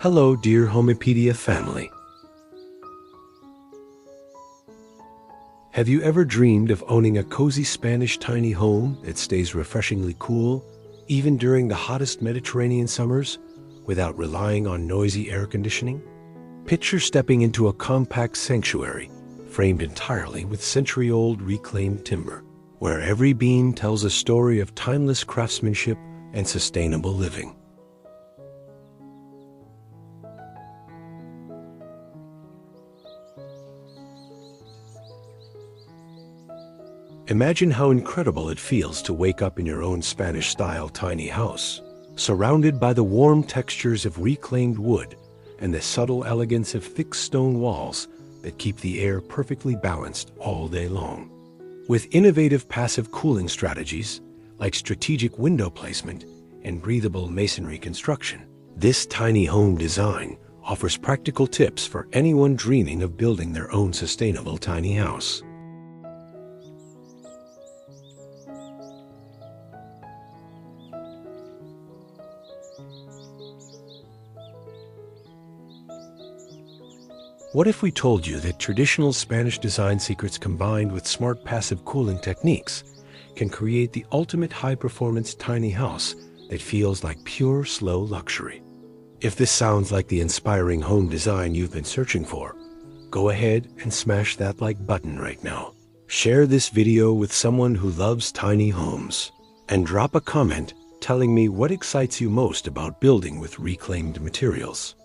Hello, dear Homepedia family. Have you ever dreamed of owning a cozy Spanish tiny home that stays refreshingly cool, even during the hottest Mediterranean summers, without relying on noisy air conditioning? Picture stepping into a compact sanctuary, framed entirely with century-old reclaimed timber, where every beam tells a story of timeless craftsmanship and sustainable living. Imagine how incredible it feels to wake up in your own Spanish-style tiny house, surrounded by the warm textures of reclaimed wood and the subtle elegance of thick stone walls that keep the air perfectly balanced all day long. With innovative passive cooling strategies, like strategic window placement and breathable masonry construction, this tiny home design offers practical tips for anyone dreaming of building their own sustainable tiny house. What if we told you that traditional Spanish design secrets combined with smart passive cooling techniques can create the ultimate high-performance tiny house that feels like pure, slow luxury? If this sounds like the inspiring home design you've been searching for, go ahead and smash that like button right now. Share this video with someone who loves tiny homes, and drop a comment telling me what excites you most about building with reclaimed materials.